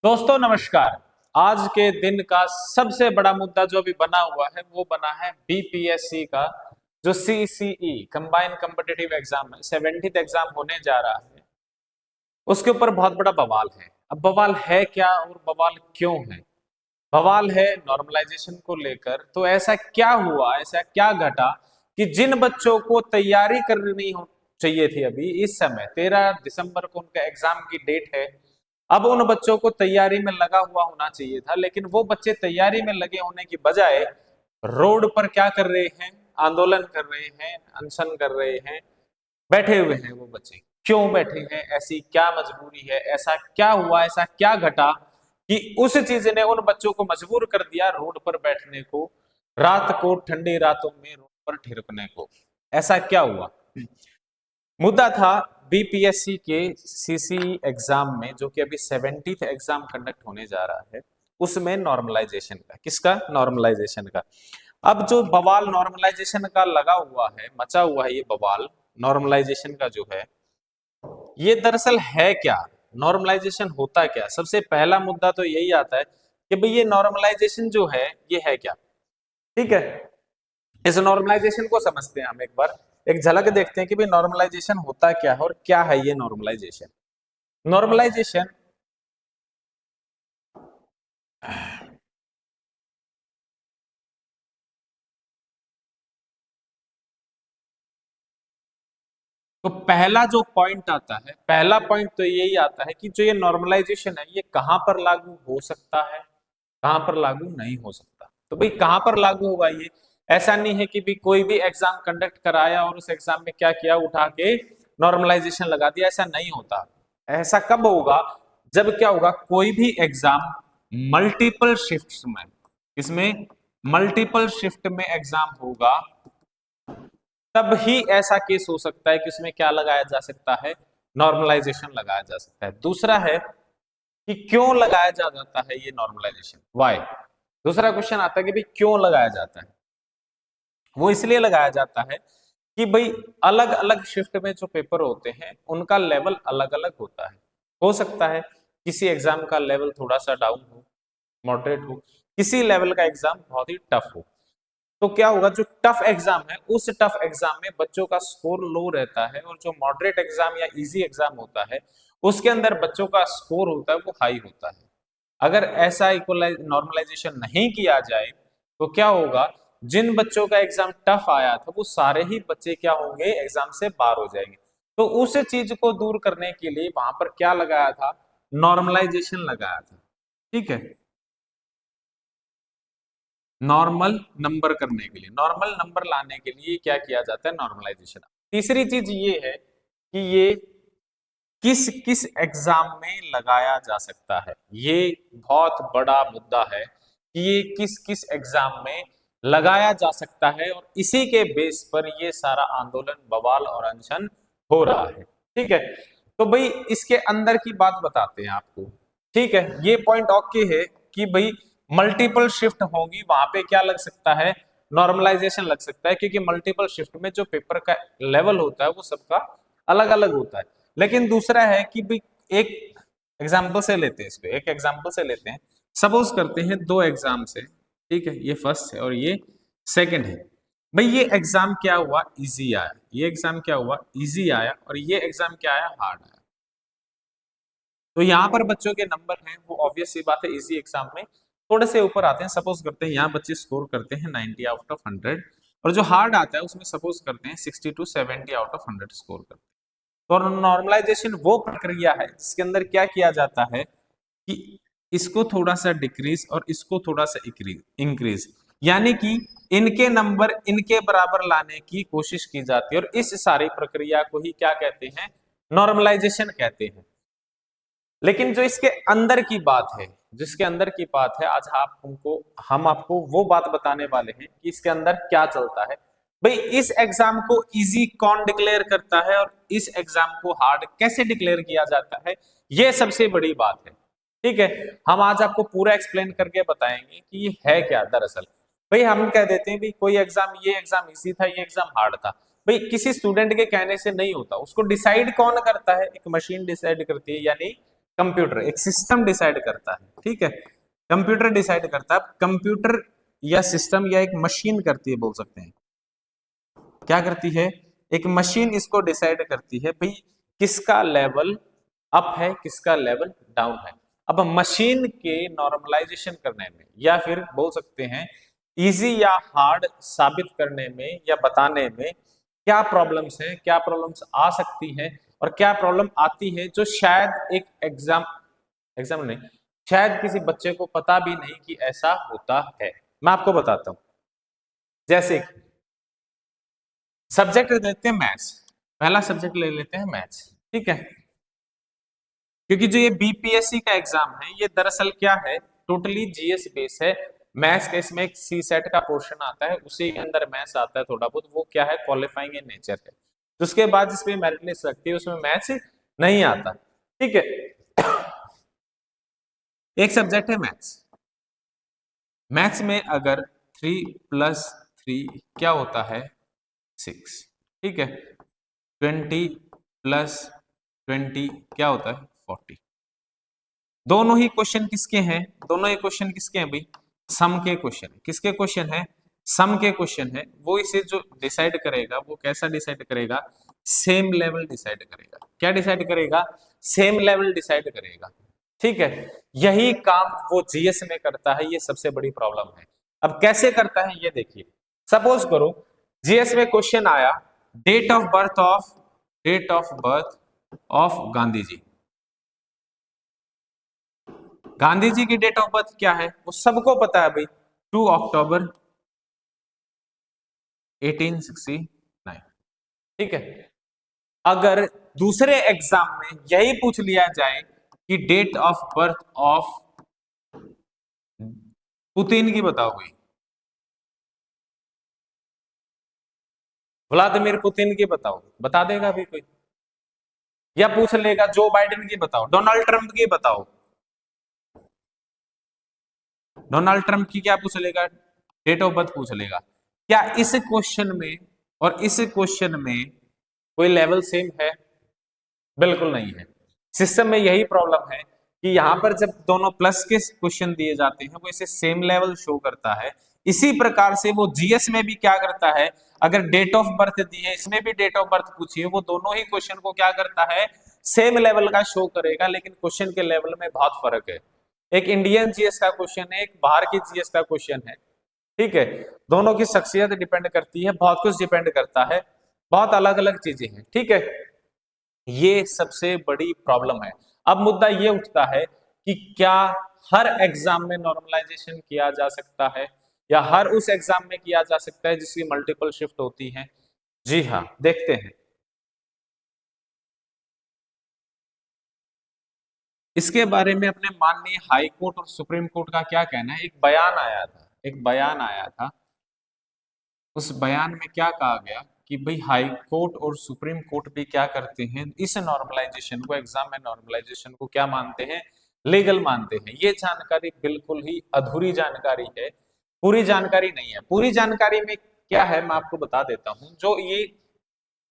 दोस्तों नमस्कार। आज के दिन का सबसे बड़ा मुद्दा जो अभी बना हुआ है वो बना है बीपीएससी का जो सीसीई कंबाइंड कॉम्पिटिटिव एग्जाम है, 70th एग्जाम होने जा रहा है। उसके ऊपर बहुत बड़ा बवाल है। अब बवाल है क्या और बवाल क्यों है? बवाल है नॉर्मलाइजेशन को लेकर। तो ऐसा क्या हुआ, ऐसा क्या घटा कि जिन बच्चों को तैयारी करनी हो चाहिए थी, अभी इस समय 13 दिसंबर को उनका एग्जाम की डेट है, अब उन बच्चों को तैयारी में लगा हुआ होना चाहिए था, लेकिन वो बच्चे तैयारी में लगे होने की बजाय रोड पर क्या कर रहे हैं? आंदोलन कर रहे हैं, अनशन कर रहे हैं, बैठे हुए हैं। वो बच्चे क्यों बैठे हैं? ऐसी क्या मजबूरी है? ऐसा क्या हुआ, ऐसा क्या घटा कि उस चीज ने उन बच्चों को मजबूर कर दिया रोड पर बैठने को, रात को ठंडी रातों में रोड पर ठिरकने को? ऐसा क्या हुआ? मुद्दा था बीपीएससी के सीसी एग्जाम में, जो कि अभी 70th एग्जाम कंडक्ट होने जा रहा है, उसमें नॉर्मलाइजेशन का। किसका? नॉर्मलाइजेशन का। अब जो बवाल नॉर्मलाइजेशन का लगा हुआ है, मचा हुआ है, ये बवाल नॉर्मलाइजेशन का जो है, ये दरअसल है क्या? नॉर्मलाइजेशन होता क्या? सबसे पहला मुद्दा तो यही आता है कि भाई ये नॉर्मलाइजेशन जो है ये है क्या। ठीक है, इस नॉर्मलाइजेशन को समझते हैं हम एक बार, एक झलक देखते हैं कि भाई नॉर्मलाइजेशन होता क्या है और क्या है ये नॉर्मलाइजेशन। नॉर्मलाइजेशन तो पहला जो पॉइंट आता है, पहला पॉइंट तो यही आता है कि जो ये नॉर्मलाइजेशन है ये कहां पर लागू हो सकता है, कहां पर लागू नहीं हो सकता। तो भाई कहां पर लागू होगा ये? ऐसा नहीं है कि भी कोई भी एग्जाम कंडक्ट कराया और उस एग्जाम में क्या किया, उठा के नॉर्मलाइजेशन लगा दिया। ऐसा नहीं होता। ऐसा कब होगा? जब क्या होगा, कोई भी एग्जाम मल्टीपल शिफ्ट्स में, इसमें मल्टीपल शिफ्ट में एग्जाम होगा, तब ही ऐसा केस हो सकता है कि उसमें क्या लगाया जा सकता है, नॉर्मलाइजेशन लगाया जा सकता है। दूसरा है कि क्यों लगाया जा जाता है ये नॉर्मलाइजेशन, वाई। दूसरा क्वेश्चन आता है कि भाई क्यों लगाया जाता है। वो इसलिए लगाया जाता है कि भाई अलग अलग शिफ्ट में जो पेपर होते हैं उनका लेवल अलग अलग होता है। हो सकता है किसी एग्जाम का लेवल थोड़ा सा डाउन हो, मॉडरेट हो, किसी लेवल का एग्जाम बहुत ही टफ हो। तो क्या होगा, जो टफ एग्जाम है उस टफ एग्जाम में बच्चों का स्कोर लो रहता है, और जो मॉडरेट एग्जाम या इजी एग्जाम होता है उसके अंदर बच्चों का स्कोर होता है वो हाई होता है। अगर ऐसा इक्वलाइज नॉर्मलाइजेशन नहीं किया जाए तो क्या होगा, जिन बच्चों का एग्जाम टफ आया था वो सारे ही बच्चे क्या होंगे, एग्जाम से बाहर हो जाएंगे। तो उस चीज को दूर करने के लिए वहां पर क्या लगाया था, नॉर्मलाइजेशन लगाया था। ठीक है, नॉर्मल नंबर करने के लिए, नॉर्मल नंबर लाने के लिए क्या किया जाता है, नॉर्मलाइजेशन। तीसरी चीज ये है कि ये किस किस एग्जाम में लगाया जा सकता है। ये बहुत बड़ा मुद्दा है कि ये किस किस एग्जाम में लगाया जा सकता है, और इसी के बेस पर ये सारा आंदोलन, बवाल और अनशन हो रहा है। ठीक है, तो भाई इसके अंदर की बात बताते हैं आपको। ठीक है, ये पॉइंट ओके है कि भाई मल्टीपल शिफ्ट होंगी, वहां पे क्या लग सकता है, नॉर्मलाइजेशन लग सकता है, क्योंकि मल्टीपल शिफ्ट में जो पेपर का लेवल होता है वो सबका अलग अलग होता है। लेकिन दूसरा है कि भाई एक एग्जाम्पल से लेते हैं, इसको एक एग्जाम्पल से लेते हैं। सपोज करते हैं दो एग्जाम से, ठीक है, ये फर्स्ट है और ये सेकंड है। भाई ये एग्जाम क्या हुआ, इजी आया, ये एग्जाम क्या हुआ, इजी आया, और ये एग्जाम क्या आया, हार्ड आया। तो यहाँ पर बच्चों के नंबर हैं वो ऑब्वियस सी बात है इजी एग्जाम में थोड़े से ऊपर आते हैं। सपोज करते हैं यहाँ बच्चे स्कोर करते हैं 90 आउट ऑफ 100, और जो हार्ड आता है उसमें सपोज करते हैं 60 टू 70 आउट ऑफ 100 स्कोर करते हैं। तो नॉर्मलाइजेशन वो प्रक्रिया है जिसके अंदर क्या किया जाता है कि इसको थोड़ा सा डिक्रीज और इसको थोड़ा सा इंक्रीज, यानी कि इनके नंबर इनके बराबर लाने की कोशिश की जाती है, और इस सारी प्रक्रिया को ही क्या कहते हैं, नॉर्मलाइजेशन कहते हैं। लेकिन जो इसके अंदर की बात है, जिसके अंदर की बात है, आज हम आपको वो बात बताने वाले हैं कि इसके अंदर क्या चलता है। भाई इस एग्जाम को इजी कौन डिक्लेयर करता है और इस एग्जाम को हार्ड कैसे डिक्लेयर किया जाता है, ये सबसे बड़ी बात है। ठीक है, हम आज आपको पूरा एक्सप्लेन करके बताएंगे कि ये है क्या दरअसल। भाई हम कह देते हैं भाई कोई एग्जाम, ये एग्जाम इजी था, ये एग्जाम हार्ड था। भाई किसी स्टूडेंट के कहने से नहीं होता, उसको डिसाइड कौन करता है, एक मशीन डिसाइड करती है, यानी कंप्यूटर, एक सिस्टम डिसाइड करता है, ठीक है, कंप्यूटर डिसाइड करता है। कंप्यूटर या सिस्टम या एक मशीन करती है, बोल सकते हैं क्या करती है, एक मशीन इसको डिसाइड करती है भाई किसका लेवल अप है, किसका लेवल डाउन है। अब मशीन के नॉर्मलाइजेशन करने में या फिर बोल सकते हैं इजी या हार्ड साबित करने में या बताने में क्या प्रॉब्लम्स हैं, क्या प्रॉब्लम्स आ सकती हैं और क्या प्रॉब्लम आती है जो शायद एक एग्जाम नहीं, शायद किसी बच्चे को पता भी नहीं कि ऐसा होता है। मैं आपको बताता हूं, जैसे कि सब्जेक्ट लेते हैं मैथ्स, पहला सब्जेक्ट ले लेते हैं मैथ्स, ठीक है, क्योंकि जो ये बीपीएससी का एग्जाम है ये दरअसल क्या है, टोटली जीएस बेस है। मैथ्स का इसमें एक सी सेट का पोर्शन आता है, उसी के अंदर मैथ्स आता है थोड़ा बहुत, वो क्या है क्वालिफाइंग इन नेचर है। तो उसके बाद जिसमें मेरिट लिस्ट रखती है उसमें मैथ्स नहीं आता, ठीक है। एक सब्जेक्ट है मैथ्स, मैथ्स में अगर 3 + 3 क्या होता है 6, ठीक है, 20 + 20 क्या होता है 40। दोनों ही क्वेश्चन किसके हैं, दोनों ही क्वेश्चन किसके हैं भाई, सम के क्वेश्चन, किसके क्वेश्चन है, सम के क्वेश्चन है। वो इसे जो डिसाइड करेगा वो कैसा डिसाइड करेगा, सेम लेवल डिसाइड करेगा। क्या डिसाइड करेगा, सेम लेवल डिसाइड करेगा, ठीक है। यही काम वो जीएस में करता है, ये सबसे बड़ी प्रॉब्लम है। अब कैसे करता है ये देखिए, सपोज करो जीएस में क्वेश्चन आया date of birth of Gandhi ji. Gandhi ji की डेट ऑफ बर्थ क्या है वो सबको पता है भाई, 2 अक्टूबर 1869, ठीक है। अगर दूसरे एग्जाम में यही पूछ लिया जाए कि date of birth of Putin की बताओ भाई, व्लादिमीर पुतिन की बताओ, बता देगा भी कोई, या पूछ लेगा जो बाइडेन की बताओ, डोनाल्ड ट्रंप की बताओ, डोनाल्ड ट्रंप की क्या पूछ लेगा, डेट ऑफ बर्थ पूछ लेगा। क्या इस क्वेश्चन में और इस क्वेश्चन में कोई लेवल सेम है, बिल्कुल नहीं है। सिस्टम में यही प्रॉब्लम है कि यहाँ पर जब दोनों प्लस के क्वेश्चन दिए जाते हैं वो इसे सेम लेवल शो करता है। इसी प्रकार से वो जीएस में भी क्या करता है, अगर डेट ऑफ बर्थ दी है इसमें भी डेट ऑफ बर्थ पूछी है, वो दोनों ही क्वेश्चन को क्या करता है, सेम लेवल का शो करेगा, लेकिन क्वेश्चन के लेवल में बहुत फर्क है। एक इंडियन जीएस का क्वेश्चन है, एक बाहर की जीएस का क्वेश्चन है, ठीक है। दोनों की शख्सियत डिपेंड करती है, बहुत कुछ डिपेंड करता है, बहुत अलग अलग चीजें हैं, ठीक है। ये सबसे बड़ी प्रॉब्लम है। अब मुद्दा ये उठता है कि क्या हर एग्जाम में नॉर्मलाइजेशन किया जा सकता है या हर उस एग्जाम में किया जा सकता है जिसकी मल्टीपल शिफ्ट होती है। जी हाँ, देखते हैं। इसके बारे में अपने माननीय हाई कोर्ट और सुप्रीम कोर्ट का क्या कहना है, एक बयान आया था, एक बयान आया था। उस बयान में क्या कहा गया कि भाई हाई कोर्ट और सुप्रीम कोर्ट भी क्या करते हैं, इस नॉर्मलाइजेशन को, एग्जाम में नॉर्मलाइजेशन को क्या मानते हैं, लीगल मानते हैं। ये जानकारी बिल्कुल ही अधूरी जानकारी है, पूरी जानकारी नहीं है। पूरी जानकारी में क्या है मैं आपको बता देता हूं। जो ये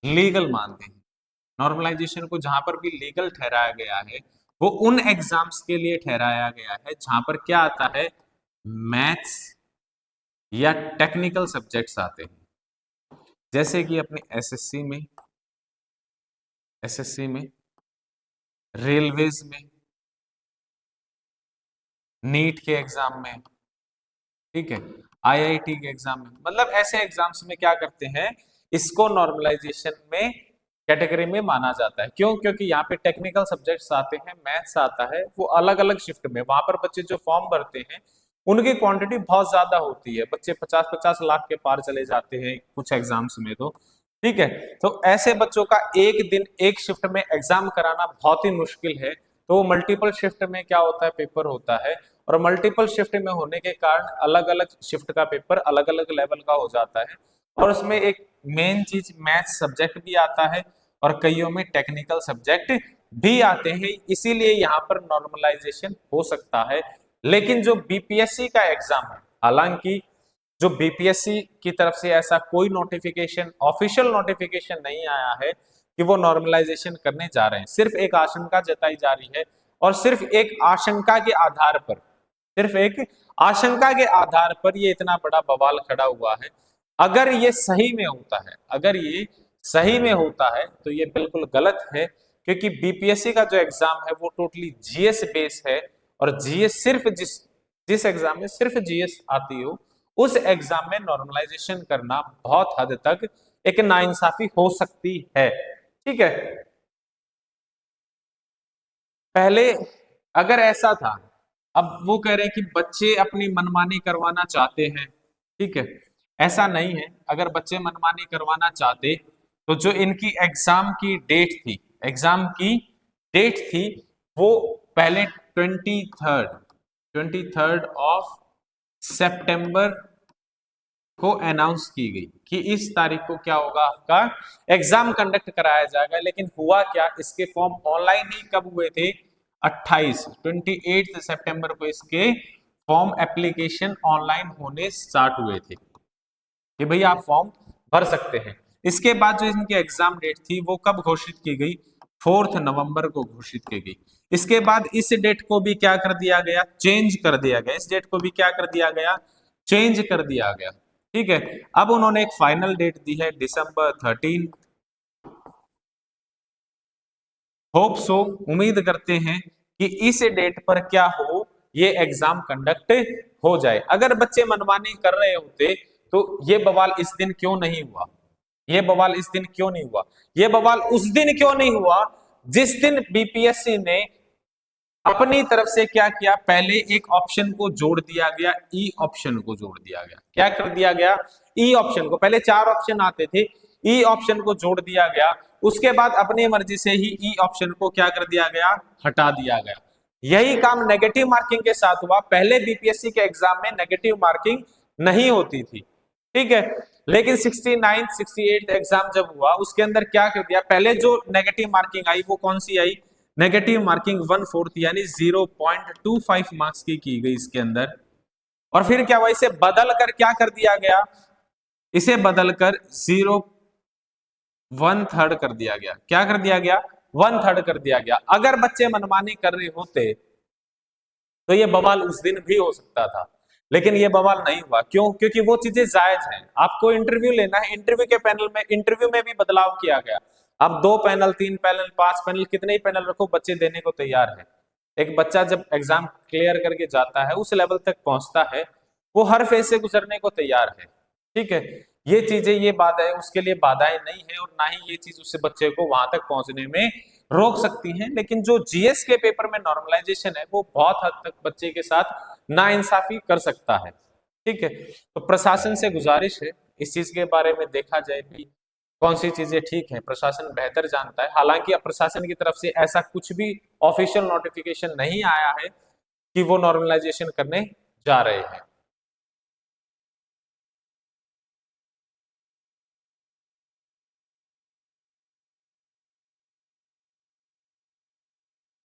लीगल मानते हैं नॉर्मलाइजेशन को, जहां पर भी लीगल ठहराया गया है वो उन एग्जाम्स के लिए ठहराया गया है जहां पर क्या आता है, मैथ्स या टेक्निकल सब्जेक्ट्स आते हैं। जैसे कि अपने एसएससी में, रेलवेज में, नीट के एग्जाम में, ठीक है, आईआईटी के एग्जाम में, मतलब ऐसे एग्जाम्स में क्या करते हैं, इसको नॉर्मलाइजेशन में कैटेगरी में माना जाता है। क्यों, क्योंकि यहाँ पे टेक्निकल सब्जेक्ट्स आते हैं, मैथ्स आता है, वो अलग अलग शिफ्ट में, वहां पर बच्चे जो फॉर्म भरते हैं उनकी क्वांटिटी बहुत ज्यादा होती है, बच्चे 50-50 लाख के पार चले जाते हैं कुछ एग्जाम्स में, तो ठीक है। तो ऐसे बच्चों का एक दिन एक शिफ्ट में एग्जाम कराना बहुत ही मुश्किल है। तो वो मल्टीपल शिफ्ट में क्या होता है, पेपर होता है, और मल्टीपल शिफ्ट में होने के कारण अलग अलग शिफ्ट का पेपर अलग अलग लेवल का हो जाता है। और उसमें एक मेन चीज मैथ्स सब्जेक्ट भी आता है और कईयों में टेक्निकल सब्जेक्ट भी आते हैं, इसीलिए यहाँ पर नॉर्मलाइजेशन हो सकता है। लेकिन जो बीपीएससी का एग्जाम है, हालांकि जो बीपीएससी की तरफ से ऐसा कोई नोटिफिकेशन, ऑफिशियल नोटिफिकेशन नहीं आया है कि वो नॉर्मलाइजेशन करने जा रहे हैं, सिर्फ एक आशंका जताई जा रही है। और सिर्फ एक आशंका के आधार पर, सिर्फ एक आशंका के आधार पर ये इतना बड़ा बवाल खड़ा हुआ है। अगर ये सही में होता है, अगर ये सही में होता है तो ये बिल्कुल गलत है, क्योंकि बीपीएससी का जो एग्जाम है वो टोटली जीएस बेस है, और जीएस सिर्फ जिस जिस एग्जाम में सिर्फ जीएस आती हो उस एग्जाम में नॉर्मलाइजेशन करना बहुत हद तक एक नाइंसाफी हो सकती है। ठीक है, पहले अगर ऐसा था, अब वो कह रहे हैं कि बच्चे अपनी मनमानी करवाना चाहते हैं। ठीक है, ऐसा नहीं है। अगर बच्चे मनमानी करवाना चाहते तो जो इनकी एग्जाम की डेट थी, एग्जाम की डेट थी वो पहले 23 ऑफ सितंबर को अनाउंस की गई कि इस तारीख को क्या होगा, आपका एग्जाम कंडक्ट कराया जाएगा। लेकिन हुआ क्या, इसके फॉर्म ऑनलाइन ही कब हुए थे, 28 सितंबर को इसके फॉर्म एप्लीकेशन ऑनलाइन होने स्टार्ट हुए थे कि भाई आप फॉर्म भर सकते हैं। इसके बाद जो इनकी एग्जाम डेट थी वो कब घोषित की गई, 4 नवंबर को घोषित की गई। इसके बाद इस डेट को भी क्या कर दिया गया, चेंज कर दिया गया। इस डेट को भी क्या कर दिया गया, चेंज कर दिया गया। ठीक है, अब उन्होंने एक फाइनल डेट दी है दिसंबर 13। होप सो, उम्मीद करते हैं कि इस डेट पर क्या हो, ये एग्जाम कंडक्ट हो जाए। अगर बच्चे मनमानी कर रहे होते तो ये बवाल इस दिन क्यों नहीं हुआ, ये बवाल इस दिन क्यों नहीं हुआ, ये बवाल उस दिन क्यों नहीं हुआ जिस दिन बीपीएससी ने अपनी तरफ से क्या किया, पहले एक ऑप्शन को जोड़ दिया गया, ई ऑप्शन को जोड़ दिया गया। क्या कर दिया गया, ई ऑप्शन को, पहले 4 ऑप्शन आते थे, ई ऑप्शन को जोड़ दिया गया। उसके बाद अपनी मर्जी से ही ई ऑप्शन को क्या कर दिया गया, हटा दिया गया। यही काम नेगेटिव मार्किंग के साथ हुआ। पहले बीपीएससी के एग्जाम में नेगेटिव मार्किंग नहीं होती थी। ठीक है, लेकिन 69 68 एग्जाम जब हुआ उसके अंदर क्या कर दिया, पहले जो नेगेटिव मार्किंग आई वो कौन सी आई, नेगेटिव मार्किंग 1/4 यानी 0.25 मार्क्स की गई इसके अंदर। और फिर क्या हुआ, इसे बदल कर क्या कर दिया गया, इसे बदलकर 1/3 कर दिया गया। क्या कर दिया गया, 1/3 कर दिया गया। अगर बच्चे मनमानी कर रहे होते तो ये बवाल उस दिन भी हो सकता था, लेकिन ये बवाल नहीं हुआ। क्यों, क्योंकि वो चीजें जायज हैं। आपको इंटरव्यू लेना है, इंटरव्यू के पैनल में, इंटरव्यू में भी बदलाव किया गया। आप 2 पैनल 3 पैनल 5 पैनल कितने ही पैनल रखो, बच्चे देने को तैयार है। एक बच्चा जब एग्जाम क्लियर करके जाता है, उस लेवल तक पहुंचता है, वो हर फेज से गुजरने को तैयार है। ठीक है, ये चीजें, ये बाधाएं उसके लिए बाधाएं नहीं है, और ना ही ये चीज उससे बच्चे को वहां तक पहुंचने में रोक सकती हैं। लेकिन जो जीएस के पेपर में नॉर्मलाइजेशन है वो बहुत हद तक बच्चे के साथ नाइंसाफी कर सकता है। ठीक है, तो प्रशासन से गुजारिश है इस चीज के बारे में देखा जाए कि कौन सी चीजें ठीक है, प्रशासन बेहतर जानता है। हालांकि अब प्रशासन की तरफ से ऐसा कुछ भी ऑफिशियल नोटिफिकेशन नहीं आया है कि वो नॉर्मलाइजेशन करने जा रहे हैं।